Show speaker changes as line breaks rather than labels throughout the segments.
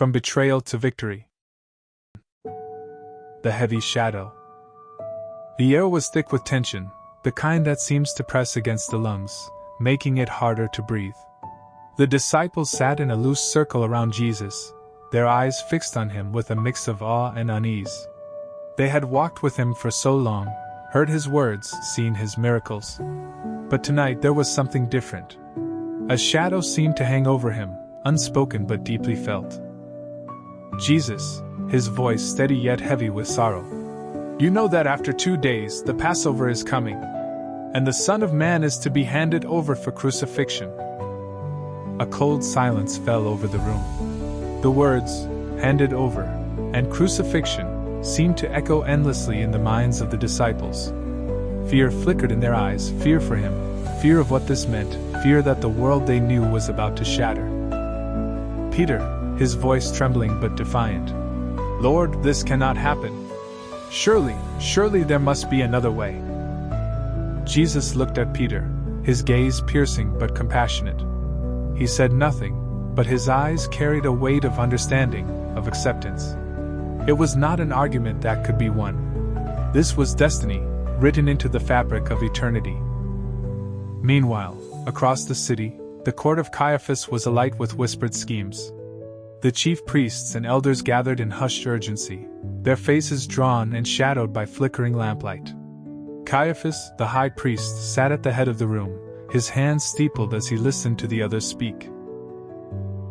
From betrayal to victory. The heavy shadow. The air was thick with tension, the kind that seems to press against the lungs, making it harder to breathe. The disciples sat in a loose circle around Jesus, their eyes fixed on him with a mix of awe and unease. They had walked with him for so long, heard his words, seen his miracles. But tonight there was something different. A shadow seemed to hang over him, unspoken but deeply felt. Jesus, his voice steady yet heavy with sorrow. You know that after 2 days the Passover is coming, and the Son of Man is to be handed over for crucifixion. A cold silence fell over the room. The words, handed over, and crucifixion, seemed to echo endlessly in the minds of the disciples. Fear flickered in their eyes, fear for him, fear of what this meant, fear that the world they knew was about to shatter. Peter, his voice trembling but defiant. Lord, this cannot happen. Surely there must be another way. Jesus looked at Peter, his gaze piercing but compassionate. He said nothing, but his eyes carried a weight of understanding, of acceptance. It was not an argument that could be won. This was destiny, written into the fabric of eternity. Meanwhile, across the city, the court of Caiaphas was alight with whispered schemes. The chief priests and elders gathered in hushed urgency, their faces drawn and shadowed by flickering lamplight. Caiaphas, the high priest, sat at the head of the room, his hands steepled as he listened to the others speak.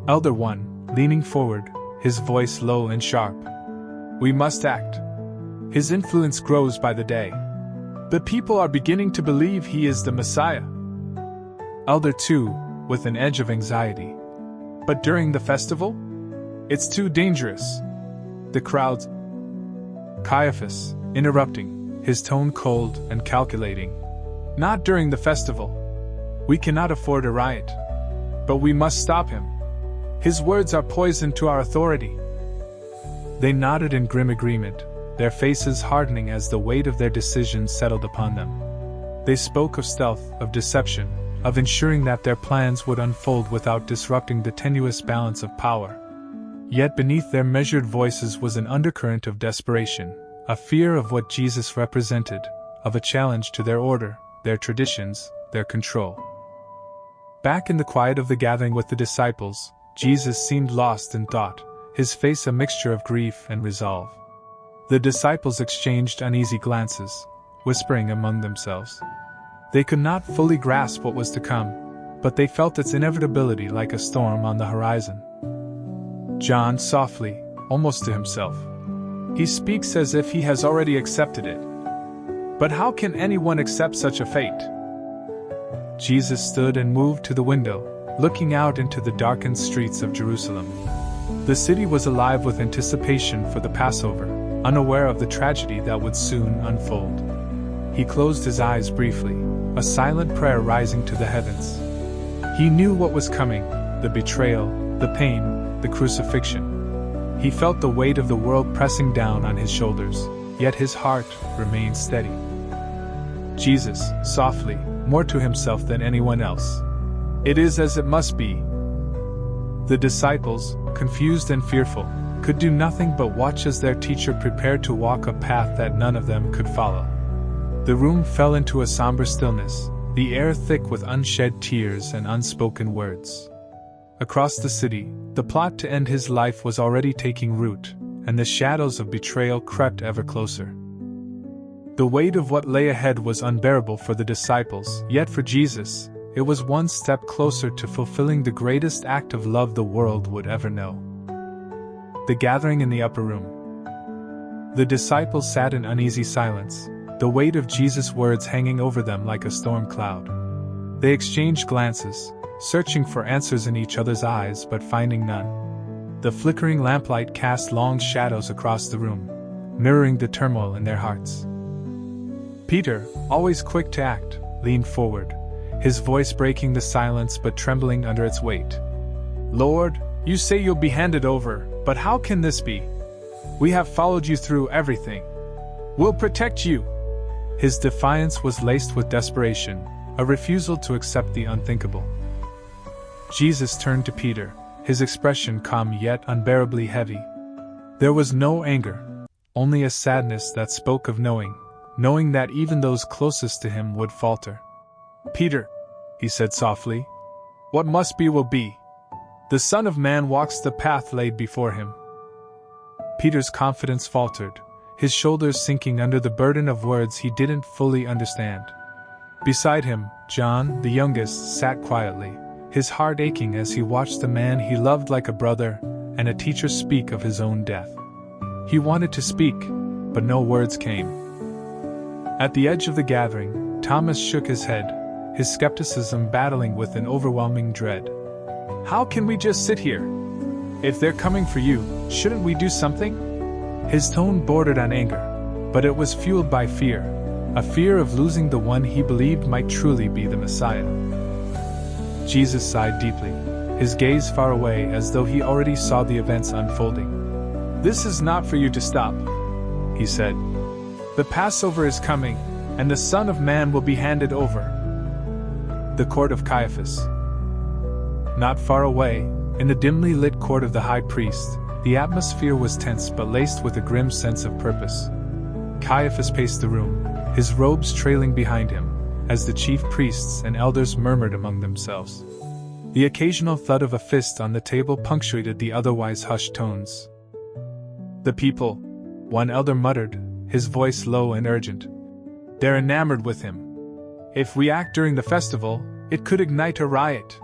Elder one, leaning forward, his voice low and sharp. We must act. His influence grows by the day. The people are beginning to believe he is the Messiah. Elder 2, with an edge of anxiety. But during the festival? It's too dangerous. The crowds. Caiaphas, interrupting, his tone cold and calculating. Not during the festival. We cannot afford a riot. But we must stop him. His words are poison to our authority. They nodded in grim agreement, their faces hardening as the weight of their decision settled upon them. They spoke of stealth, of deception, of ensuring that their plans would unfold without disrupting the tenuous balance of power. Yet beneath their measured voices was an undercurrent of desperation, a fear of what Jesus represented, of a challenge to their order, their traditions, their control. Back in the quiet of the gathering with the disciples, Jesus seemed lost in thought, his face a mixture of grief and resolve. The disciples exchanged uneasy glances, whispering among themselves. They could not fully grasp what was to come, but they felt its inevitability like a storm on the horizon. John softly, almost to himself. He speaks as if he has already accepted it. But how can anyone accept such a fate? Jesus stood and moved to the window, looking out into the darkened streets of Jerusalem. The city was alive with anticipation for the Passover, unaware of the tragedy that would soon unfold. He closed his eyes briefly, a silent prayer rising to the heavens. He knew what was coming, the betrayal, the pain, the crucifixion. He felt the weight of the world pressing down on his shoulders, yet his heart remained steady. Jesus, softly, more to himself than anyone else. It is as it must be. The disciples, confused and fearful, could do nothing but watch as their teacher prepared to walk a path that none of them could follow. The room fell into a somber stillness, the air thick with unshed tears and unspoken words. Across the city, the plot to end his life was already taking root, and the shadows of betrayal crept ever closer. The weight of what lay ahead was unbearable for the disciples, yet for Jesus, it was one step closer to fulfilling the greatest act of love the world would ever know. The gathering in the upper room. The disciples sat in uneasy silence, the weight of Jesus' words hanging over them like a storm cloud. They exchanged glances, searching for answers in each other's eyes but finding none. The flickering lamplight cast long shadows across the room, mirroring the turmoil in their hearts. Peter, always quick to act, leaned forward, his voice breaking the silence but trembling under its weight. Lord, you say you'll be handed over, but how can this be? We have followed you through everything. We'll protect you. His defiance was laced with desperation, a refusal to accept the unthinkable. Jesus turned to Peter, his expression calm yet unbearably heavy. There was no anger, only a sadness that spoke of knowing that even those closest to him would falter. "Peter," he said softly, "what must be will be. The Son of Man walks the path laid before him." Peter's confidence faltered, his shoulders sinking under the burden of words he didn't fully understand. Beside him, John, the youngest, sat quietly, his heart aching as he watched the man he loved like a brother and a teacher speak of his own death. He wanted to speak, but no words came. At the edge of the gathering, Thomas shook his head, his skepticism battling with an overwhelming dread. "How can we just sit here? If they're coming for you, shouldn't we do something?" His tone bordered on anger, but it was fueled by fear, a fear of losing the one he believed might truly be the Messiah. Jesus sighed deeply, his gaze far away as though he already saw the events unfolding. "This is not for you to stop," he said. "The Passover is coming, and the Son of Man will be handed over." The court of Caiaphas. Not far away, in the dimly lit court of the high priest, the atmosphere was tense but laced with a grim sense of purpose. Caiaphas paced the room, his robes trailing behind him, as the chief priests and elders murmured among themselves. The occasional thud of a fist on the table punctuated the otherwise hushed tones. "The people," one elder muttered, his voice low and urgent. "They're enamored with him. If we act during the festival, it could ignite a riot."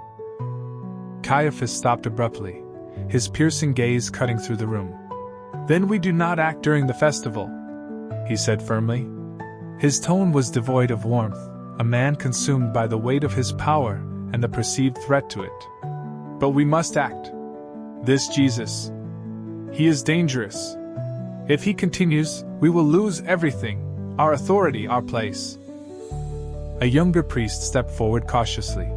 Caiaphas stopped abruptly, his piercing gaze cutting through the room. "Then we do not act during the festival," he said firmly. His tone was devoid of warmth, a man consumed by the weight of his power and the perceived threat to it. "But we must act. This Jesus, he is dangerous. If he continues, we will lose everything, our authority, our place." A younger priest stepped forward cautiously.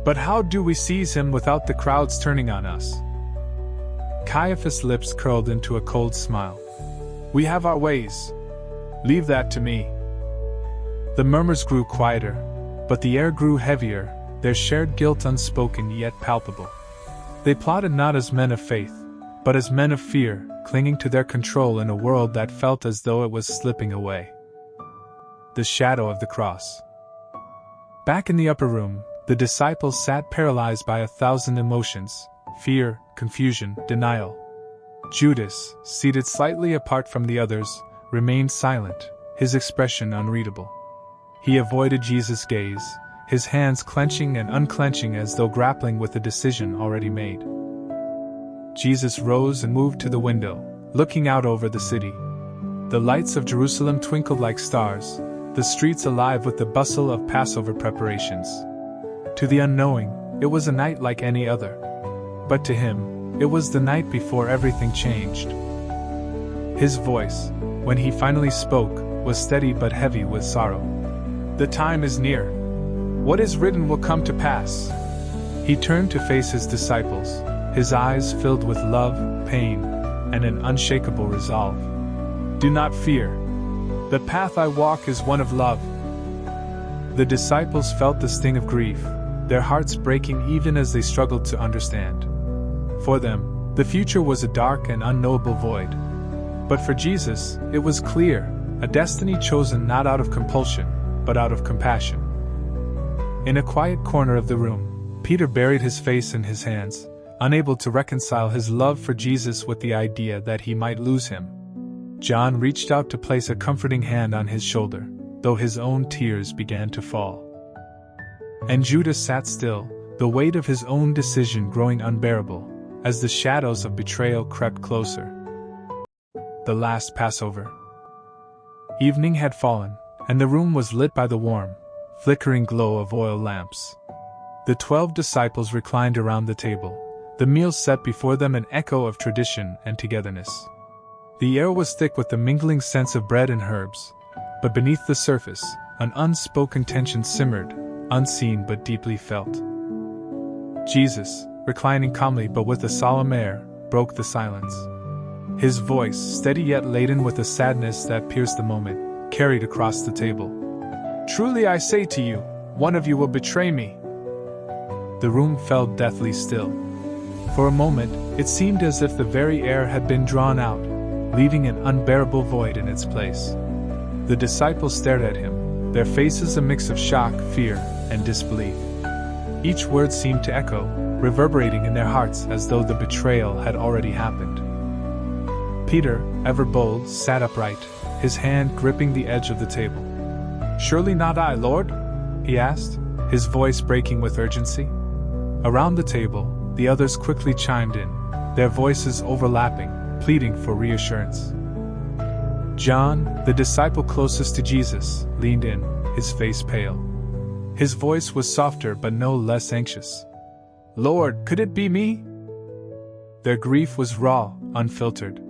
"But how do we seize him without the crowds turning on us?" Caiaphas' lips curled into a cold smile. "We have our ways. Leave that to me." The murmurs grew quieter, but the air grew heavier, their shared guilt unspoken yet palpable. They plotted not as men of faith, but as men of fear, clinging to their control in a world that felt as though it was slipping away. The shadow of the cross. Back in the upper room, the disciples sat paralyzed by 1,000 emotions: fear, confusion, denial. Judas, seated slightly apart from the others, remained silent, his expression unreadable. He avoided Jesus' gaze, his hands clenching and unclenching as though grappling with a decision already made. Jesus rose and moved to the window, looking out over the city. The lights of Jerusalem twinkled like stars, the streets alive with the bustle of Passover preparations. To the unknowing, it was a night like any other. But to him, it was the night before everything changed. His voice, when he finally spoke, was steady but heavy with sorrow. "The time is near. What is written will come to pass." He turned to face his disciples, his eyes filled with love, pain, and an unshakable resolve. "Do not fear. The path I walk is one of love." The disciples felt the sting of grief, their hearts breaking even as they struggled to understand. For them, the future was a dark and unknowable void. But for Jesus, it was clear, a destiny chosen not out of compulsion, but out of compassion. In a quiet corner of the room, Peter buried his face in his hands, unable to reconcile his love for Jesus with the idea that he might lose him. John reached out to place a comforting hand on his shoulder, though his own tears began to fall. And Judas sat still, the weight of his own decision growing unbearable, as the shadows of betrayal crept closer. The last Passover. Evening had fallen, and the room was lit by the warm, flickering glow of oil lamps. The 12 disciples reclined around the table, the meal set before them an echo of tradition and togetherness. The air was thick with the mingling scents of bread and herbs, but beneath the surface, an unspoken tension simmered, unseen but deeply felt. Jesus, reclining calmly but with a solemn air, broke the silence. His voice, steady yet laden with a sadness that pierced the moment, carried across the table. "Truly I say to you, one of you will betray me." The room fell deathly still. For a moment, it seemed as if the very air had been drawn out, leaving an unbearable void in its place. The disciples stared at him, their faces a mix of shock, fear, and disbelief. Each word seemed to echo, reverberating in their hearts as though the betrayal had already happened. Peter, ever bold, sat upright, his hand gripping the edge of the table. "Surely not I, Lord?" he asked, his voice breaking with urgency. Around the table, the others quickly chimed in, their voices overlapping, pleading for reassurance. John, the disciple closest to Jesus, leaned in, his face pale. His voice was softer but no less anxious. "Lord, could it be me?" Their grief was raw, unfiltered.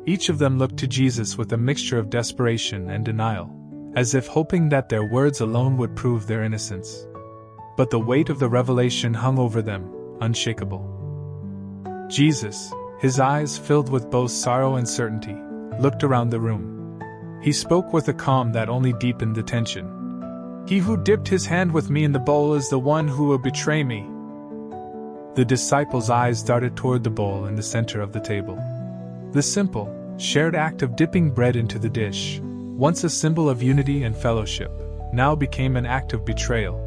Each of them looked to Jesus with a mixture of desperation and denial, as if hoping that their words alone would prove their innocence. But the weight of the revelation hung over them, unshakable. Jesus, his eyes filled with both sorrow and certainty, looked around the room. He spoke with a calm that only deepened the tension. "He who dipped his hand with me in the bowl is the one who will betray me." The disciples' eyes darted toward the bowl in the center of the table. The simple, shared act of dipping bread into the dish, once a symbol of unity and fellowship, now became an act of betrayal.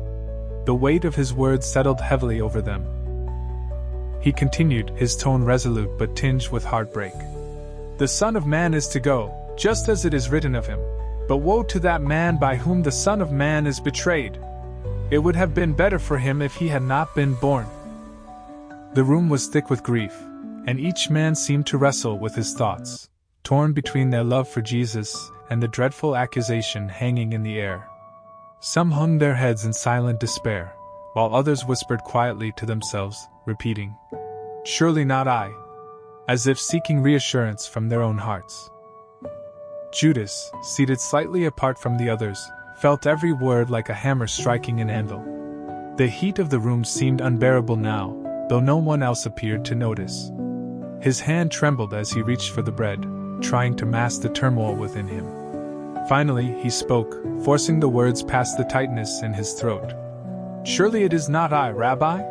The weight of his words settled heavily over them. He continued, his tone resolute but tinged with heartbreak. "The Son of Man is to go, just as it is written of him. But woe to that man by whom the Son of Man is betrayed! It would have been better for him if he had not been born." The room was thick with grief, and each man seemed to wrestle with his thoughts, torn between their love for Jesus and the dreadful accusation hanging in the air. Some hung their heads in silent despair, while others whispered quietly to themselves, repeating, "Surely not I," as if seeking reassurance from their own hearts. Judas, seated slightly apart from the others, felt every word like a hammer striking an anvil. The heat of the room seemed unbearable now, though no one else appeared to notice. His hand trembled as he reached for the bread, trying to mask the turmoil within him. Finally, he spoke, forcing the words past the tightness in his throat. "Surely it is not I, Rabbi?"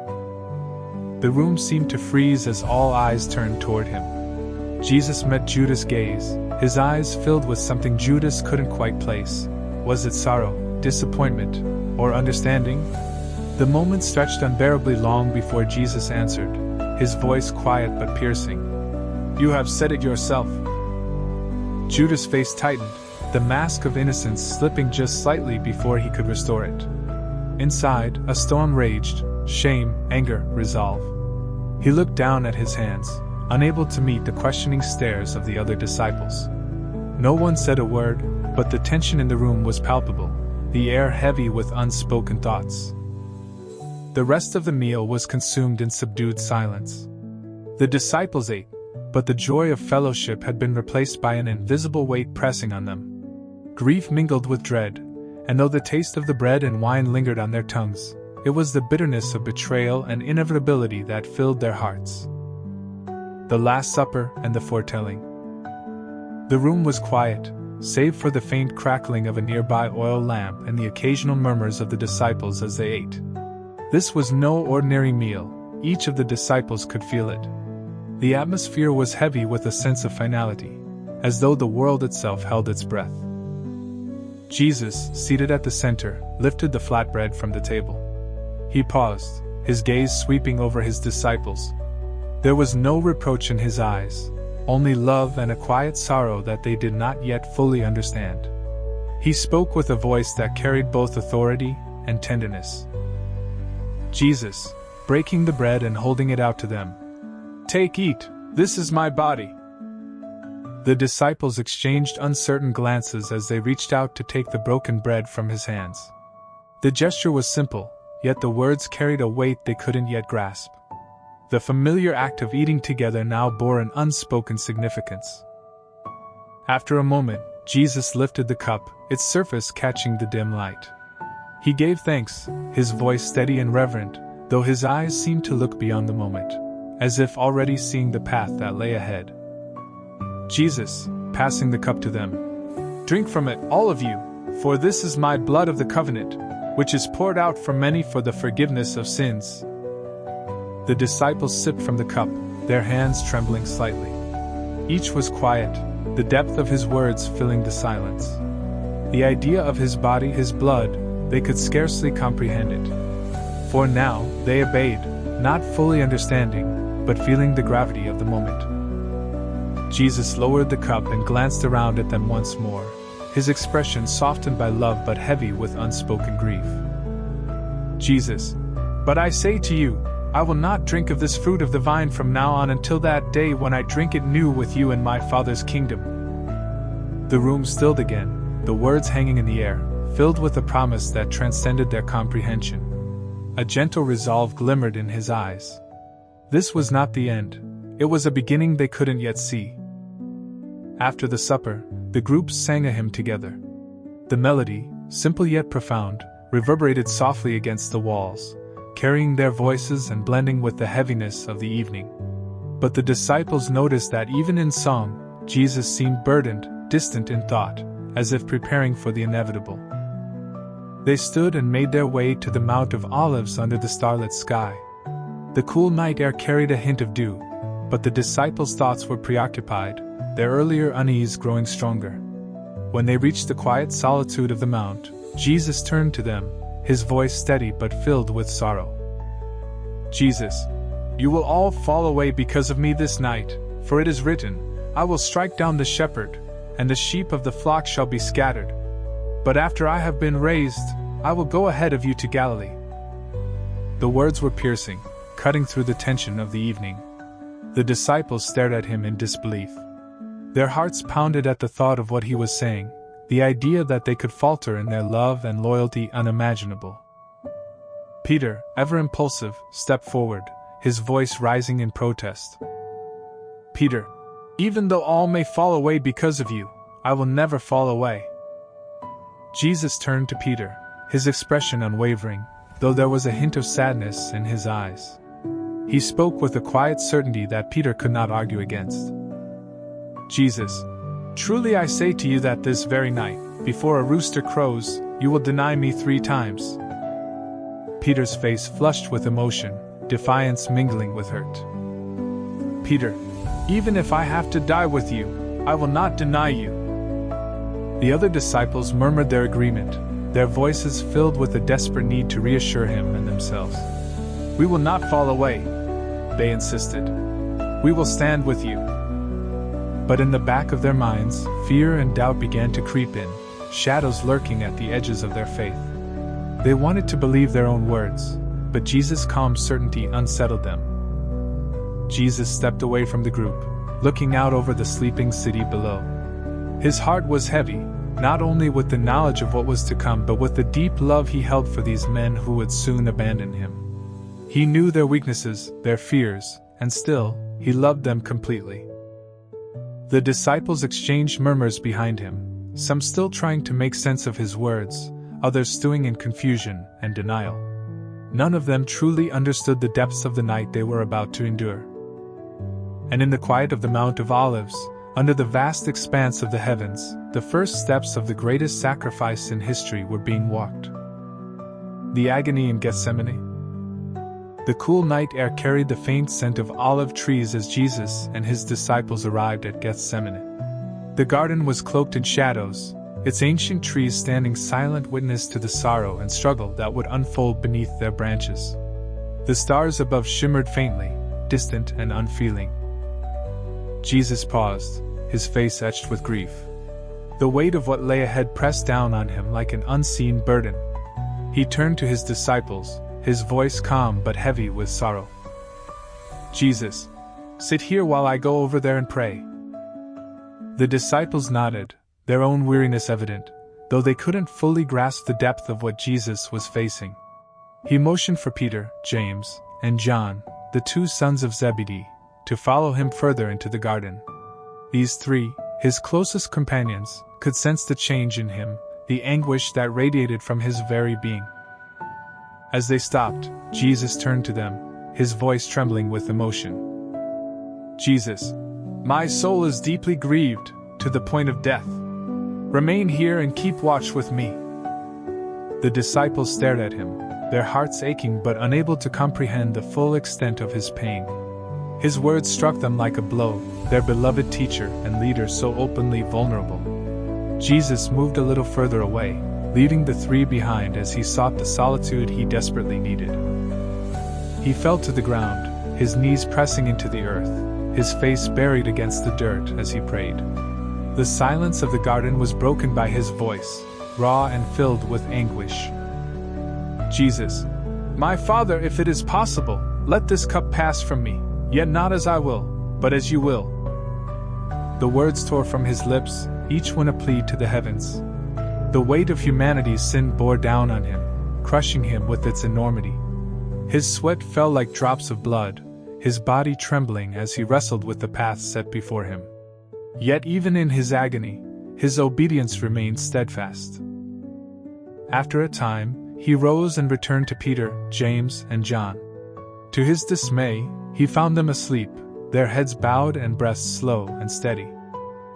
The room seemed to freeze as all eyes turned toward him. Jesus met Judas' gaze, his eyes filled with something Judas couldn't quite place. Was it sorrow, disappointment, or understanding? The moment stretched unbearably long before Jesus answered, his voice quiet but piercing. "You have said it yourself." Judas' face tightened, the mask of innocence slipping just slightly before he could restore it. Inside, a storm raged, shame, anger, resolve. He looked down at his hands, unable to meet the questioning stares of the other disciples. No one said a word, but the tension in the room was palpable, the air heavy with unspoken thoughts. The rest of the meal was consumed in subdued silence. The disciples ate, but the joy of fellowship had been replaced by an invisible weight pressing on them. Grief mingled with dread, and though the taste of the bread and wine lingered on their tongues, it was the bitterness of betrayal and inevitability that filled their hearts. The Last Supper and the foretelling. The room was quiet, save for the faint crackling of a nearby oil lamp and the occasional murmurs of the disciples as they ate. This was no ordinary meal, each of the disciples could feel it. The atmosphere was heavy with a sense of finality, as though the world itself held its breath. Jesus, seated at the center, lifted the flatbread from the table. He paused, his gaze sweeping over his disciples. There was no reproach in his eyes, only love and a quiet sorrow that they did not yet fully understand. He spoke with a voice that carried both authority and tenderness. "Jesus, breaking the bread and holding it out to them. Take, eat, this is my body." The disciples exchanged uncertain glances as they reached out to take the broken bread from his hands. The gesture was simple, yet the words carried a weight they couldn't yet grasp. The familiar act of eating together now bore an unspoken significance. After a moment, Jesus lifted the cup, its surface catching the dim light. He gave thanks, his voice steady and reverent, though his eyes seemed to look beyond the moment, as if already seeing the path that lay ahead. Jesus, passing the cup to them. "Drink from it, all of you, for this is my blood of the covenant, which is poured out for many for the forgiveness of sins." The disciples sipped from the cup, their hands trembling slightly. Each was quiet, the depth of his words filling the silence. The idea of his body, his blood, they could scarcely comprehend it. For now, they obeyed, not fully understanding, but feeling the gravity of the moment. Jesus lowered the cup and glanced around at them once more, his expression softened by love but heavy with unspoken grief. Jesus, but I say to you, I will not drink of this fruit of the vine from now on until that day when I drink it new with you in my Father's kingdom. The room stilled again, the words hanging in the air, filled with a promise that transcended their comprehension. A gentle resolve glimmered in his eyes. This was not the end, it was a beginning they couldn't yet see. After the supper, the groups sang a hymn together. The melody, simple yet profound, reverberated softly against the walls, carrying their voices and blending with the heaviness of the evening. But the disciples noticed that even in song, Jesus seemed burdened, distant in thought, as if preparing for the inevitable. They stood and made their way to the Mount of Olives under the starlit sky. The cool night air carried a hint of dew, but the disciples' thoughts were preoccupied, their earlier unease growing stronger. When they reached the quiet solitude of the mount, Jesus turned to them, his voice steady but filled with sorrow. Jesus, you will all fall away because of me this night, for it is written, I will strike down the shepherd, and the sheep of the flock shall be scattered. But after I have been raised, I will go ahead of you to Galilee. The words were piercing, cutting through the tension of the evening. The disciples stared at him in disbelief. Their hearts pounded at the thought of what he was saying, the idea that they could falter in their love and loyalty unimaginable. Peter, ever impulsive, stepped forward, his voice rising in protest. Peter, even though all may fall away because of you, I will never fall away. Jesus turned to Peter, his expression unwavering, though there was a hint of sadness in his eyes. He spoke with a quiet certainty that Peter could not argue against. Jesus, truly I say to you that this very night, before a rooster crows, you will deny me 3 times. Peter's face flushed with emotion, defiance mingling with hurt. Peter, even if I have to die with you, I will not deny you. The other disciples murmured their agreement, their voices filled with a desperate need to reassure him and themselves. We will not fall away, they insisted. We will stand with you. But in the back of their minds, fear and doubt began to creep in, shadows lurking at the edges of their faith. They wanted to believe their own words, but Jesus' calm certainty unsettled them. Jesus stepped away from the group, looking out over the sleeping city below. His heart was heavy, not only with the knowledge of what was to come but with the deep love he held for these men who would soon abandon him. He knew their weaknesses, their fears, and still, he loved them completely. The disciples exchanged murmurs behind him, some still trying to make sense of his words, others stewing in confusion and denial. None of them truly understood the depths of the night they were about to endure. And in the quiet of the Mount of Olives, under the vast expanse of the heavens, the first steps of the greatest sacrifice in history were being walked. The agony in Gethsemane. The cool night air carried the faint scent of olive trees as Jesus and his disciples arrived at Gethsemane. The garden was cloaked in shadows, its ancient trees standing silent witness to the sorrow and struggle that would unfold beneath their branches. The stars above shimmered faintly, distant and unfeeling. Jesus paused, his face etched with grief. The weight of what lay ahead pressed down on him like an unseen burden. He turned to his disciples, his voice calm but heavy with sorrow. Jesus, sit here while I go over there and pray. The disciples nodded, their own weariness evident, though they couldn't fully grasp the depth of what Jesus was facing. He motioned for Peter, James, and John, the 2 sons of Zebedee, to follow him further into the garden. These 3, his closest companions, could sense the change in him, the anguish that radiated from his very being. As they stopped, Jesus turned to them, his voice trembling with emotion. Jesus, my soul is deeply grieved, to the point of death. Remain here and keep watch with me. The disciples stared at him, their hearts aching but unable to comprehend the full extent of his pain. His words struck them like a blow, their beloved teacher and leader so openly vulnerable. Jesus moved a little further away, leaving the three behind as he sought the solitude he desperately needed. He fell to the ground, his knees pressing into the earth, his face buried against the dirt as he prayed. The silence of the garden was broken by his voice, raw and filled with anguish. Jesus, my Father, if it is possible, let this cup pass from me, yet not as I will, but as you will. The words tore from his lips, each one a plea to the heavens. The weight of humanity's sin bore down on him, crushing him with its enormity. His sweat fell like drops of blood, his body trembling as he wrestled with the path set before him. Yet even in his agony, his obedience remained steadfast. After a time, he rose and returned to Peter, James, and John. To his dismay, he found them asleep, their heads bowed and breasts slow and steady.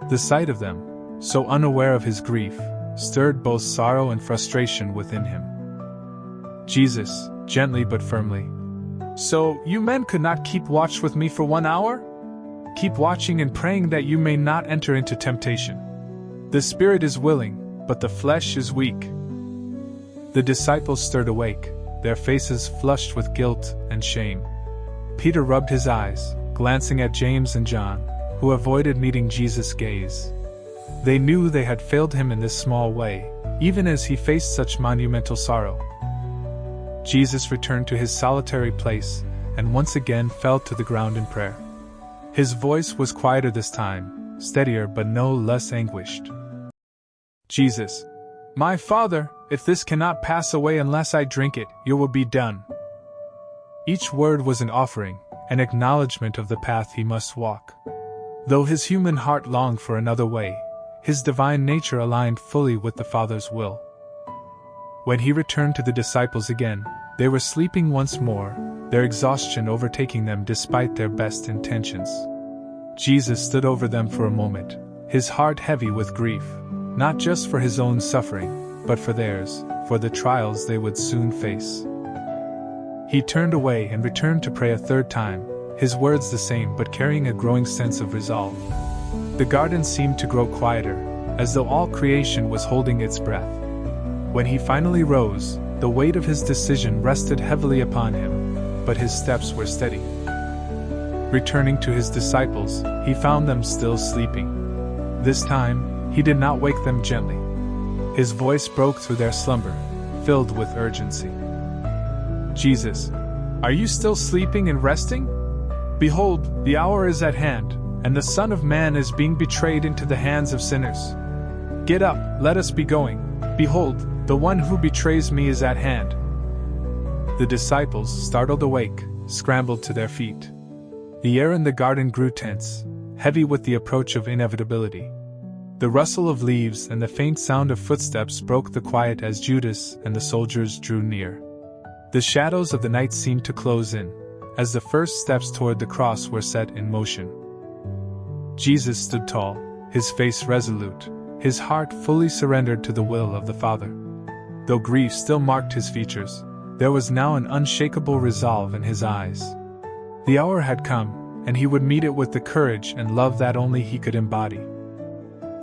The sight of them, so unaware of his grief, stirred both sorrow and frustration within him. Jesus, gently but firmly, "So, you men could not keep watch with me for 1 hour? Keep watching and praying that you may not enter into temptation. The spirit is willing, but the flesh is weak." The disciples stirred awake, their faces flushed with guilt and shame. Peter rubbed his eyes, glancing at James and John, who avoided meeting Jesus' gaze. They knew they had failed him in this small way, even as he faced such monumental sorrow. Jesus returned to his solitary place, and once again fell to the ground in prayer. His voice was quieter this time, steadier but no less anguished. "Jesus, my Father, if this cannot pass away unless I drink it, your will be done." Each word was an offering, an acknowledgement of the path he must walk. Though his human heart longed for another way, his divine nature aligned fully with the Father's will. When he returned to the disciples again, they were sleeping once more, their exhaustion overtaking them despite their best intentions. Jesus stood over them for a moment, his heart heavy with grief, not just for his own suffering, but for theirs, for the trials they would soon face. He turned away and returned to pray a third time, his words the same but carrying a growing sense of resolve. The garden seemed to grow quieter, as though all creation was holding its breath. When he finally rose, the weight of his decision rested heavily upon him, but his steps were steady. Returning to his disciples, he found them still sleeping. This time, he did not wake them gently. His voice broke through their slumber, filled with urgency. "Jesus, are you still sleeping and resting? Behold, the hour is at hand, and the Son of Man is being betrayed into the hands of sinners. Get up, let us be going. Behold, the one who betrays me is at hand." The disciples, startled awake, scrambled to their feet. The air in the garden grew tense, heavy with the approach of inevitability. The rustle of leaves and the faint sound of footsteps broke the quiet as Judas and the soldiers drew near. The shadows of the night seemed to close in, as the first steps toward the cross were set in motion. Jesus stood tall, his face resolute, his heart fully surrendered to the will of the Father. Though grief still marked his features, there was now an unshakable resolve in his eyes. The hour had come, and he would meet it with the courage and love that only he could embody.